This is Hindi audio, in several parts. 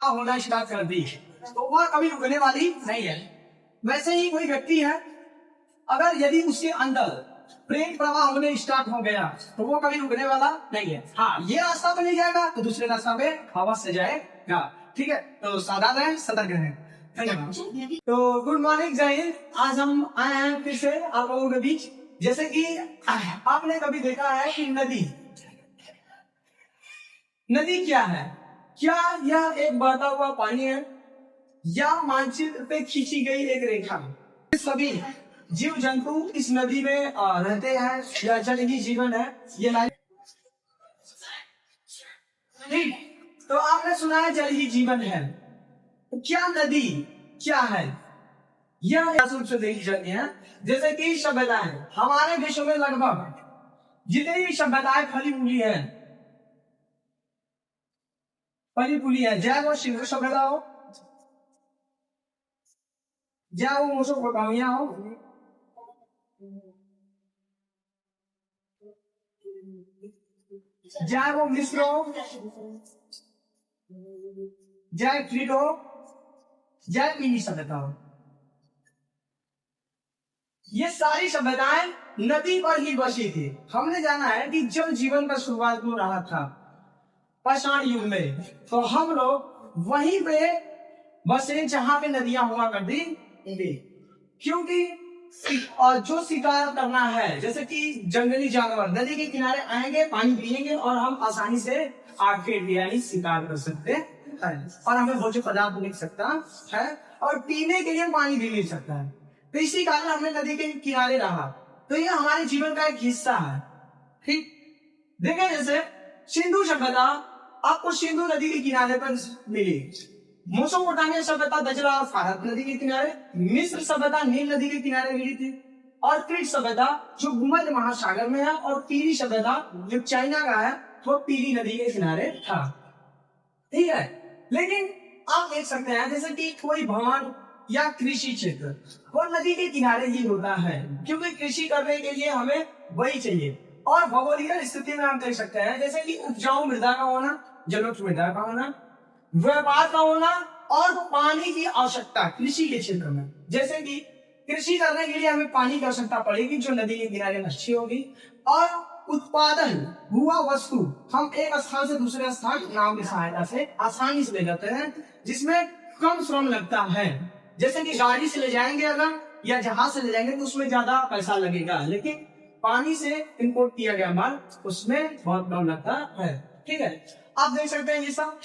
होना स्टार्ट कर दी तो वह कभी रुकने वाली नहीं है। वैसे ही कोई व्यक्ति है, अगर यदि उसके अंदर प्रेम प्रवाह होने स्टार्ट हो गया तो वो कभी रुकने वाला नहीं है। हाँ, ये रास्ता पे नहीं जाएगा तो दूसरे रास्ता पे हवा से जाएगा। ठीक है, तो सावधान रहें, सतर्क रहें। धन्यवाद। तो गुड मॉर्निंग, जय हिंद। आज हम आए हैं फिर से आप लोगों के बीच। जैसे कि आपने कभी देखा है कि नदी क्या है? क्या यह एक बहता हुआ पानी है या मानचित्र पे खींची गई एक रेखा? सभी जीव जंतु इस नदी में रहते हैं, यह जल ही जीवन है। ये लाइफ ठीक, तो आपने सुना है जल ही जीवन है। तो क्या नदी क्या है? यह रूप से देखी जाती है। जैसे कि सभ्यताएं, हमारे विश्व में लगभग जितनी भी सभ्यताएं फली फूली है, जय वो सिंधु सभ्यता हो, जय वो मेसोपोटामिया हो, जय वो मिस्र हो, जय क्रीट हो, जय पीली सभ्यता हो, ये सारी सभ्यताएं नदी पर ही बसी थी। हमने जाना है कि जब जीवन का शुरुआत हो रहा था पाषाण युग में, तो हम लोग वहीं पे बसे जहां पे नदियां हुआ करती थी। क्योंकि और जो शिकार करना है, जैसे कि जंगली जानवर नदी के किनारे आएंगे, पानी पिएंगे और हम आसानी से आग फेंक दिया यानी शिकार कर सकते हैं और हमें भोज्य पदार्थ मिल सकता है और पीने के लिए पानी भी मिल सकता है। तो इसी कारण हमने नदी के किनारे रहा। तो ये हमारे जीवन का एक हिस्सा है। ठीक, देखें जैसे सिंधु सभ्यता आपको सिंधु नदी के किनारे पर मिली, मेसोपोटामिया सभ्यता दजला और फरात नदी के किनारे, मिस्र सभ्यता नील नदी के किनारे मिली थी, और क्रीट सभ्यता जो भूमध्य महासागर में है, और पीली सभ्यता जो चाइना का है वो पीली नदी के किनारे था। ठीक है, लेकिन आप देख सकते हैं जैसे कि कोई भवन या कृषि क्षेत्र वो नदी के किनारे ही होता है, क्योंकि कृषि करने के लिए हमें वही चाहिए। और भौगोलिक स्थिति में हम देख सकते हैं जैसे कि उपजाऊ मृदा का होना, जलोढ़ मृदा का होना, व्यापार का होना और पानी की आवश्यकता कृषि के क्षेत्र में। जैसे कि कृषि करने के लिए हमें पानी की आवश्यकता पड़ेगी जो नदी के किनारे अच्छी होगी, और उत्पादन हुआ वस्तु हम एक स्थान से दूसरे स्थान नाव की सहायता से आसानी से ले जाते हैं, जिसमें कम श्रम लगता है। जैसे कि गाड़ी से ले जाएंगे अगर या जहाज से ले जाएंगे तो उसमें ज्यादा पैसा लगेगा, लेकिन पानी से इंपोर्ट किया गया माल उसमें बहुत कम लगता है। ठीक है, आप देख सकते हैं ये सब।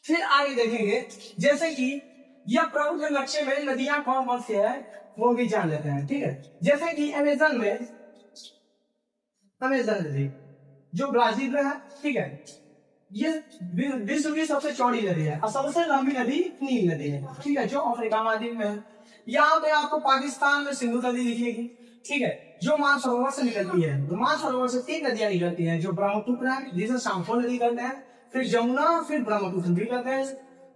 फिर आगे देखेंगे जैसे कि यह प्रमुख नक्शे में नदियां कौन कौन सी है वो भी जान लेते हैं। ठीक है, जैसे कि अमेज़न नदी जो ब्राजील में है, ठीक है, ये विश्व की सबसे चौड़ी नदी है और सबसे लंबी नदी नील नदी है। ठीक है, जो अफ्रीका महाद्वीप में है। यहाँ पे आपको पाकिस्तान में सिंधु नदी दिखेगी। ठीक है, जो मानसरोवर से निकलती है, तो मानसरोवर से 3 नदियां निकलती हैं, जो ब्रह्मपुत्र है जिसे शामफल नदी कहते हैं, फिर जमुना, फिर ब्रह्मपुत्र नदी कहते हैं,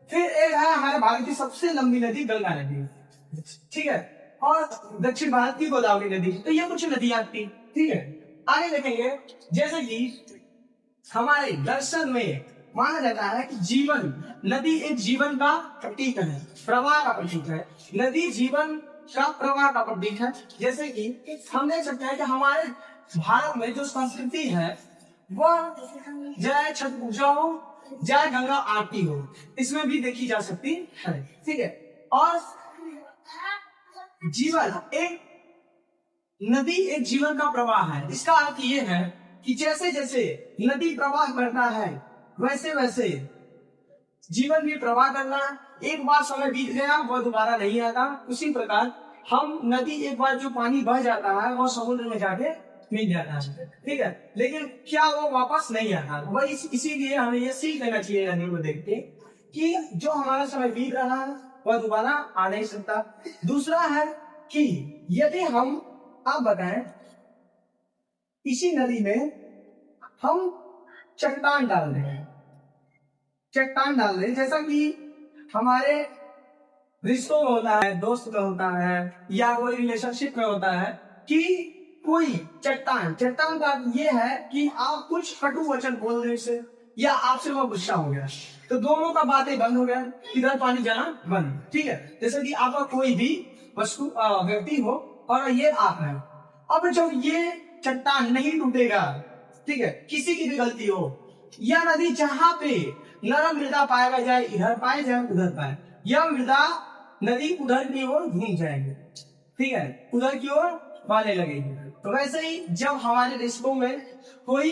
फिर एक है हमारे भारत की सबसे लंबी नदी गंगा नदी। ठीक है, और दक्षिण भारत की गोदावरी नदी। तो ये कुछ नदियां थी। ठीक है, आगे देखेंगे जैसे कि हमारे दर्शन में माना जाता है कि जीवन नदी एक जीवन का प्रतीक है, प्रवाह का प्रतीक है। नदी जीवन का प्रवाह का प्रतीक है। जैसे कि हम देख सकते हैं कि हमारे भारत में जो संस्कृति है वह जय छठ पूजा हो, जय गंगा आरती हो, इसमें भी देखी जा सकती है। ठीक है, और जीवन एक नदी एक जीवन का प्रवाह है। इसका अर्थ ये है कि जैसे जैसे नदी प्रवाह करता है वैसे वैसे जीवन भी प्रवाह करना। एक बार समय बीत गया वह दोबारा नहीं आता। उसी प्रकार हम नदी एक बार जो पानी बह जाता है वह समुद्र में जाके मिल जाता है। ठीक है, लेकिन क्या वो वापस नहीं आता? वह इसीलिए हमें ये सीख लेना चाहिए नदी को देख के कि जो हमारा समय बीत रहा है वह दोबारा आ नहीं सकता। दूसरा है कि यदि हम आप बताएं इसी नदी में हम चट्टान डाल रहे हैं, जैसा कि हमारे रिश्तों में होता है, दोस्त में होता है या कोई रिलेशनशिप में होता है कि कोई चट्टान का ये है कि आप कुछ कटु वचन बोल रहे से या आपसे वो गुस्सा हो गया, तो दोनों का बातें बंद हो गया, इधर पानी जाना बंद। ठीक है, जैसे कि आपका कोई भी वस्तु व्यक्ति हो और ये आप है, अब जब ये चट्टान नहीं टूटेगा, ठीक है, किसी की भी गलती हो, यह नदी जहाँ पे नरम मृदा पाएगा जाए इधर पाए जाए उधर पाए, यह मृदा नदी उधर की ओर घूम जाएगी, ठीक है, उधर की ओर वाले लगेगी। तो वैसे ही जब हमारे रिश्तों में कोई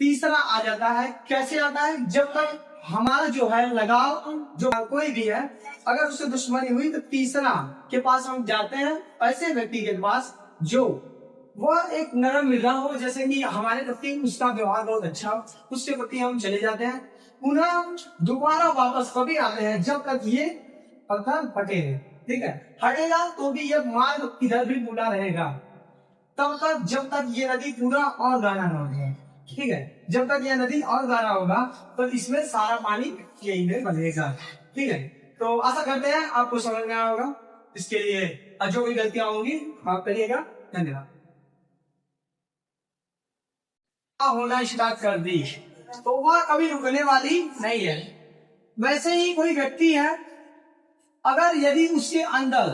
तीसरा आ जाता है, कैसे आता है, जब तक हमारा जो है लगाव जो कोई भी है, अगर उससे दुश्मनी हुई तो तीसरा के पास हम जाते हैं, ऐसे व्यक्ति के पास जो वह एक नरम मृदा हो, जैसे कि हमारे प्रति उसका व्यवहार बहुत अच्छा हो, उसके प्रति हम चले जाते हैं, पुनः दोबारा वापस कभी आते हैं जब तक ये पत्थर फटे, ठीक है, हटेगा तो भी ये मार्ग इधर भी पूरा रहेगा, तब तक जब तक ये नदी पूरा और गाढ़ा न हो जाए, ठीक है, जब तक ये नदी और गाढ़ा होगा तो इसमें सारा पानी यही में बनेगा, ठीक है। तो आशा करते हैं आपको समझ में आया होगा, इसके लिए जो भी गलतियां होंगी आप करिएगा। धन्यवाद। होना स्टार्ट कर दी तो वह कभी रुकने वाली नहीं है। वैसे ही कोई व्यक्ति है, अगर यदि उसके अंदर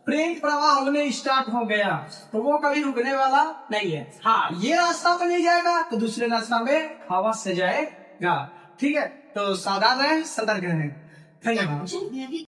प्रेम प्रवाह होने स्टार्ट हो गया तो वो कभी रुकने वाला नहीं है। हाँ, ये रास्ता पे नहीं जाएगा तो दूसरे रास्ता पे अवश्य जाएगा, ठीक है। तो सावधान रहें, सतर्क रहें। धन्यवाद।